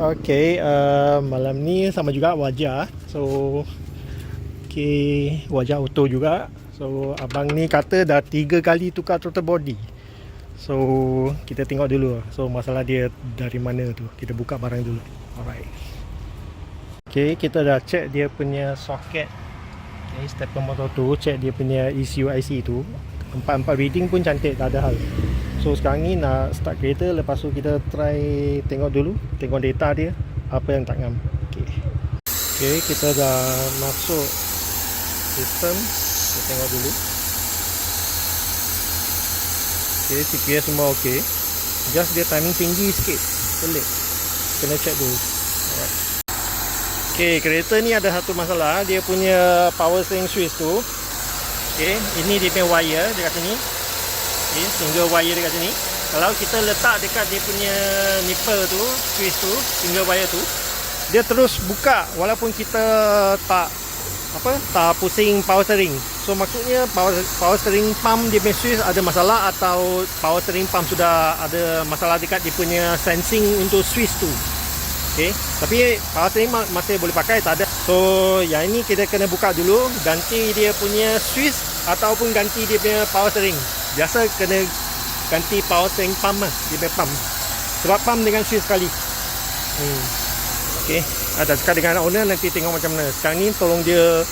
Okay, malam ni sama juga Wajah. So, okay, Wajah auto juga. So, abang ni kata dah 3 kali tukar throttle body. So, kita tengok dulu. So, masalah dia dari mana tu. Kita buka barang dulu. Alright. Okay, kita dah check dia punya socket. Okay, stepper motor tu, check dia punya ECU IC tu. 4 reading pun cantik, tak ada hal. So sekarang ni nak start kereta, lepas tu kita try tengok dulu, tengok data dia, apa yang tak ngam. Okay, kita dah masuk sistem, kita tengok dulu. Okay, CPS semua ok. Just dia timing tinggi sikit, pelik, kena check dulu. Alright. Okay, kereta ni ada satu masalah, dia punya power steering switch tu. Okay, ini dia punya wire dekat sini. Okay, single wire dekat sini. Kalau kita letak dekat dia punya nipple tu, switch tu, single wire tu, dia terus buka walaupun kita tak pusing power steering. So maksudnya power steering pump dia punya switch ada masalah, atau power steering pump sudah ada masalah dekat dia punya sensing untuk switch tu. Okay, tapi power steering masih boleh pakai, tak ada. So yang ini kita kena buka dulu, ganti dia punya switch ataupun ganti dia punya power steering. Biasa kena ganti power steering pump lah, dia punya pump. Sebab pump dengan switch sekali. Okay, ada cakap dengan owner, nanti tengok macam mana. Sekarang ni tolong dia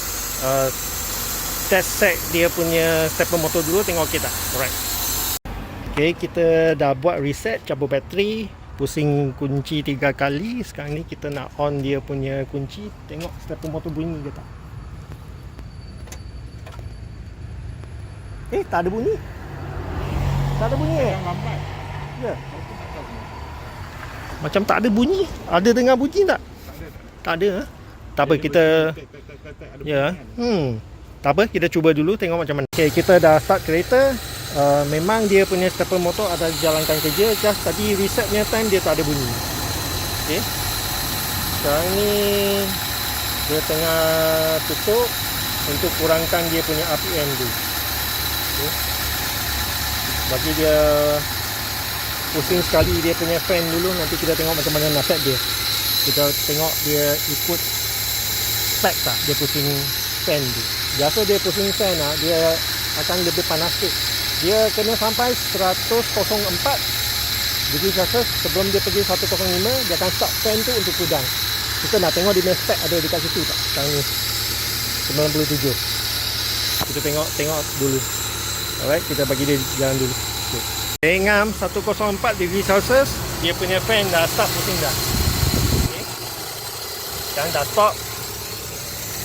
test set dia punya stepper motor dulu, tengok okey tak. Alright. Okay, kita dah buat reset, cabut bateri, pusing kunci 3 kali. Sekarang ni kita nak on dia punya kunci, tengok stepper motor bunyi ke tak. Tak ada bunyi. Tak ada bunyi Ya. Macam tak ada bunyi. Ada dengar bunyi tak? Tak ada. Tak apa, kita ya. Tak apa, kita cuba dulu tengok macam mana. Okay, kita dah start kereta. Memang dia punya stepper motor ada jalankan kerja. Just tadi resetnya time dia tak ada bunyi. Okay, sekarang ni dia tengah tutup untuk kurangkan dia punya RPM tu. Okay, bagi dia pusing sekali dia punya fan dulu. Nanti kita tengok macam mana nasihat dia. Kita tengok dia ikut spek tak dia pusing fan tu. Biasa dia pusing fan dia akan lebih panas sikit. Dia kena sampai 104 degree Celsius sebelum dia pergi 105. Dia akan start fan tu untuk kudang. Kita nak tengok dia punya spek ada dekat situ tak. Sekarang ni 97. Kita tengok dulu. Alright, kita bagi dia jalan dulu. Okay. Ngam 104 degree Celsius, dia punya fan dah start pusing dah. Okay, sekarang dah stop.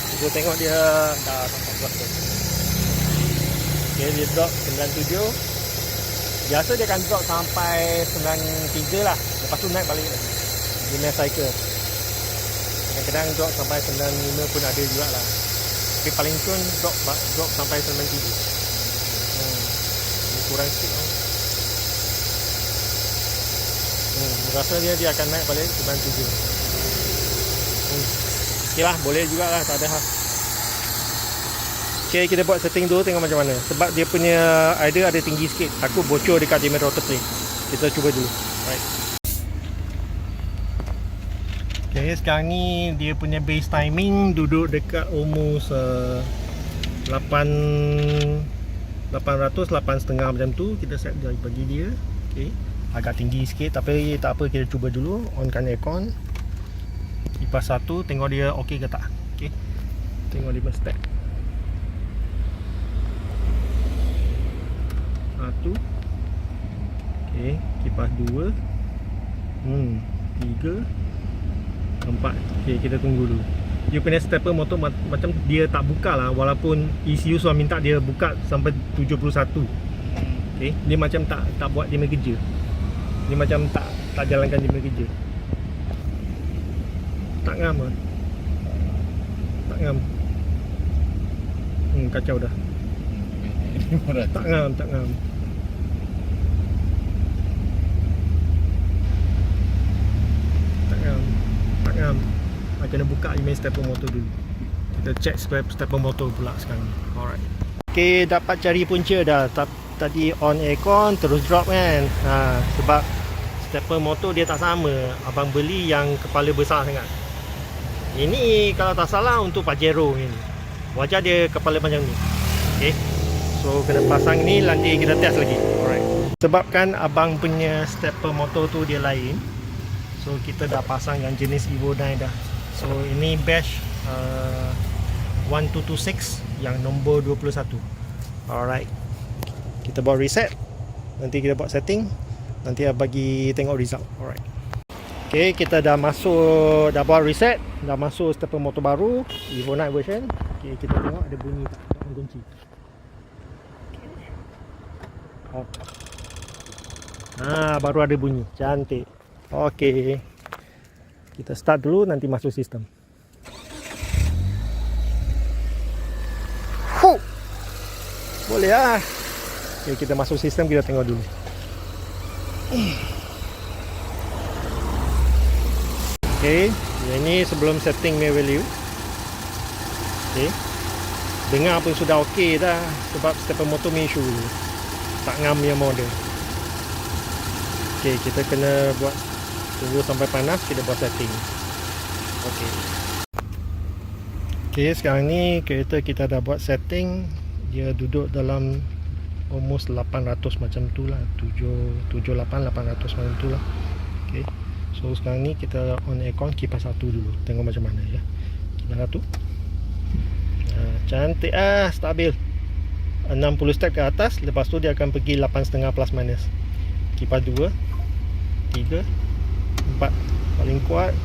Kita tengok dia dah drop. Okay, dia drop 97. Biasa dia akan drop sampai 93 lah. Lepas tu naik balik lagi. Dia punya cycle. Kadang-kadang drop sampai 95 pun ada juga lah. Tapi paling soon drop sampai 93. Kurang sikit lah. Rasa dia akan naik balik 97. Ok lah, boleh jugalah, tak ada hal. Ok, kita buat setting dulu, tengok macam mana. Sebab dia punya idea ada tinggi sikit, takut bocor dekat dia punya rotor plate. Kita cuba dulu. Right. Ok, sekarang ni dia punya base timing duduk dekat almost 800, 8.5 macam tu. Kita set bagi dia. Okay, agak tinggi sikit tapi tak apa, kita cuba dulu. Onkan aircon, kipas satu, tengok dia ok ke tak. Okay, tengok dia spek. Satu. Okay, kipas 2, 3, 4. Okay, kita tunggu dulu. Dia punya stepper motor macam dia tak buka lah, walaupun ECU sudah minta dia buka sampai 71. Okay, dia macam tak buat dia punya kerja. Dia macam tak jalankan dia punya kerja. Tak ngam lah. Tak ngam. Kacau dah. Tak ngam. Tak ngam. Kena buka email stepper motor dulu. Kita check stepper motor pula sekarang. Alright. Okay, dapat cari punca dah. Tadi on aircon terus drop kan. Sebab stepper motor dia tak sama. Abang beli yang kepala besar sangat. Ini kalau tak salah untuk Pajero ini. Wajah dia kepala macam ni. Okay. So kena pasang ni, nanti kita test lagi. Alright. Sebabkan abang punya stepper motor tu dia lain, so kita dah pasang yang jenis Evo 9 dah. So ini batch 1226 yang nombor 21. Alright. Kita buat reset. Nanti kita buat setting. Nanti bagi tengok result. Alright. Okay, kita dah masuk, dah buat reset, dah masuk stepper motor baru Evo 9 version. Okay, kita tengok ada bunyi tak? Tak kunci. Baru ada bunyi. Cantik. Okay, kita start dulu, nanti masuk sistem. Boleh lah. Okay, kita masuk sistem, kita tengok dulu. Okay, ini sebelum setting may value. Okay, dengar pun sudah okey dah, sebab stepper motor punya issue tak ngam yang model. Okay, kita kena buat, tunggu sampai panas, kita buat setting. Okay. Okay, sekarang ni kereta kita dah buat setting. Dia duduk dalam almost 800 macam tu lah, 78, 800 macam tu lah. Okay, so sekarang ni kita on aircon kipas 1 dulu, tengok macam mana ya. Kipas 1 cantik stabil 60 step ke atas. Lepas tu dia akan pergi 8.5 plus minus. Kipas 2, 3, 4 paling kuat,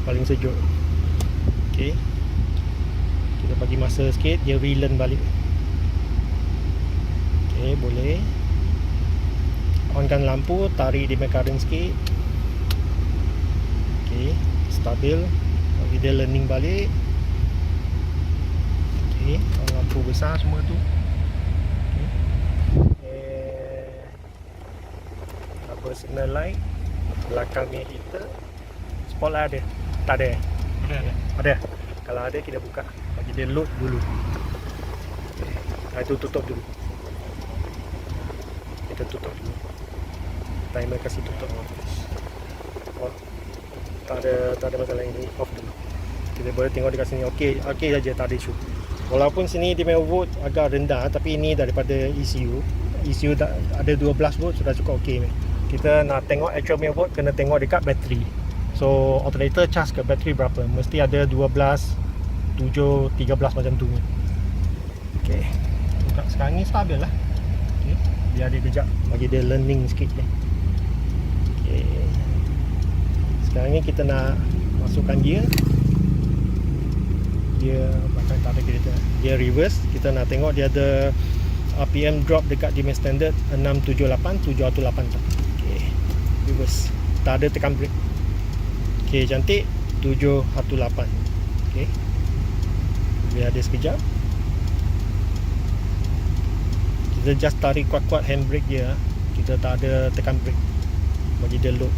paling sejuk. Okay, kita bagi masa sikit, dia relearn balik. Okay, boleh onkan lampu, tarik di current sikit. Okay, stabil, bagi dia learning balik. Okay, lampu besar semua tu. Okay, apa signal light, belakang ni heater, spotlight ada? Tak ada? Ada. Kalau ada kita buka, bagi dia load dulu. Okay, itu tutup dulu. Kita tutup dulu. Timer kasih tutup. Tak ada masalah, ini off dulu. Kita boleh tengok dekat sini okey saja, tak ada isu. Walaupun sini dia punya volt agak rendah, tapi ini daripada ECU ada 12 volt sudah cukup okey. Kita nak tengok actual punya volt, kena tengok dekat bateri. So alternator charge ke bateri berapa, mesti ada 12, 7, 13 macam tu. Okey, sekarang ni stabil lah. Okay, biar dia kejap, bagi dia learning sikit ni. Okay, sekarang ni kita nak masukkan gear. Dia bahkan tak ada kereta, dia reverse. Kita nak tengok dia ada RPM drop dekat dia standard 678, 708 tak. Okay, reverse, tak ada tekan brake. Okay, cantik, 718. Okay, biar dia sekejap. Kita just tarik kuat-kuat handbrake dia, kita tak ada tekan brake, bagi dia load.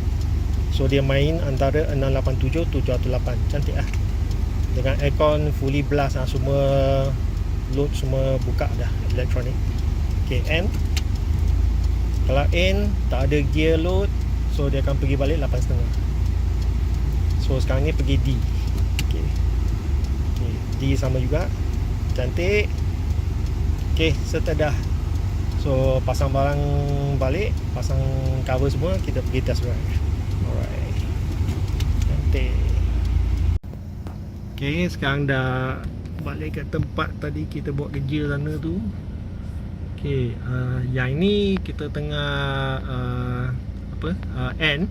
So dia main antara 687, 708. Cantik lah. Dengan aircon fully blast lah, semua load semua buka dah, elektronik. Okay, N. Kalau N tak ada gear load, so dia akan pergi balik 8.5. So sekarang ni pergi D. Okay, D sama juga. Cantik. Okay, settle dah. So pasang barang balik, pasang cover semua, kita pergi test drive. Alright, cantik. Okay, sekarang dah balik ke tempat tadi kita buat kerja sana tu. Okay, yang ini kita tengah N.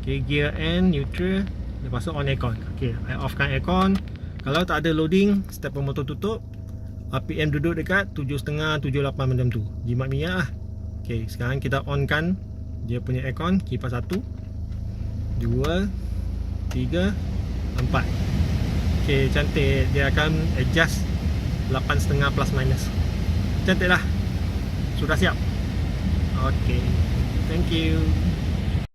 Okay, gear N, neutral. Lepas tu on aircon. Okay, I offkan aircon. Kalau tak ada loading, stepper motor tutup. RPM duduk dekat 7.5, 7.8 macam tu. Jimat minyak lah. Okay, sekarang kita onkan dia punya aircon. Kipas 1, 2, 3, 4. Okay, cantik. Dia akan adjust 8.5 plus minus. Cantik lah. Sudah siap. Okay, thank you.